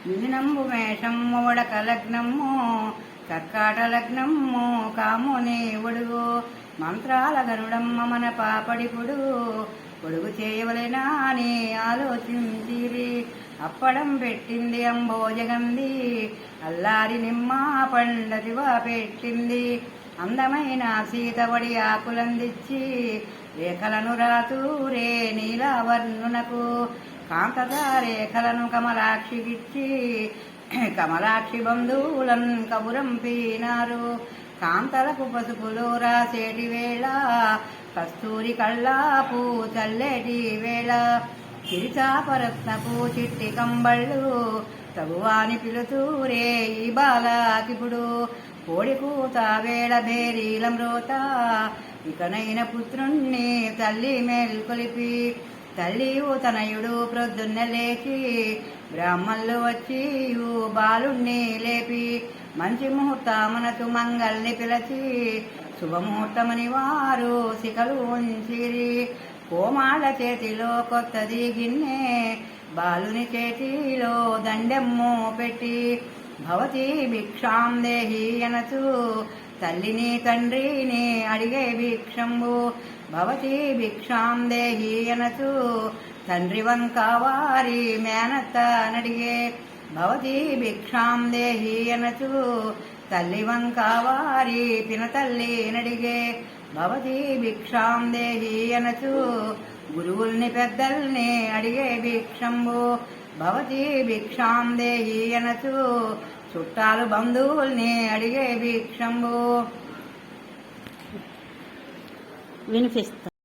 మిథునంబు మేషము వడక లగ్నము కర్కాట లగ్నము కాముని ఒడుగు మంత్రాల గరుడమ్మ మన పాపడిపుడు పొడుగు చేయవలెనా అని ఆలోచించిరి. అప్పడం పెట్టింది అంబోజగంది అల్లారి నిమ్మ పండదివా పెట్టింది. అందమైన సీతవడి ఆకులందిచ్చి రేఖలను రాతూరే నీలావర్ణునకు కాంతద రేఖలను కమలాక్షికిచ్చి కమలాక్షి బంధువులను కబురంపినారు. కాంతలకు పసుపులో రాసేటి వేళ కస్తూరి కళ్ళాపు చల్లేటి వేళ చిరిచాపరత్నపు చిట్టి కంబళ్ళు తగువాని పిలుతూరే ఈ బాలాకిపుడు కోడి కూత వేళ బేరీలం రోత ఇకనైన పుత్రుణ్ణి తల్లి మేల్కొలిపి తల్లియు తనయుడు ప్రొద్దున్న లేచి బ్రాహ్మణులు వచ్చి బాలుణ్ణి లేపి మంచి ముహూర్తమునకు మంగల్ని పిలచి శుభముహూర్తమని వారు శిఖలు ఉంచిరి. కోమాళ్ళ చేతిలో కొత్తది గిన్నె బాలుని చేతిలో దండెమ్ము పెట్టి భవతి భిక్షాం దేహి అనచు తల్లిని తండ్రిని అడిగే భిక్షంబు భవతి భిక్షాం దేహి అనచు తండ్రి వంక వారి మేనత్త నడిగే భవతి భిక్షాం దేహి అనచు తల్లి వంక వారి పినతల్లి నడిగే భవతి భిక్షాం దేహి అనచు గురువుల్ని పెద్దల్ని అడిగే భిక్షంబు భవతి భిక్షాం దేహి అనచు చుట్టాలు బంధువుల్ని అడిగే భిక్షంబు. వినిపిస్తా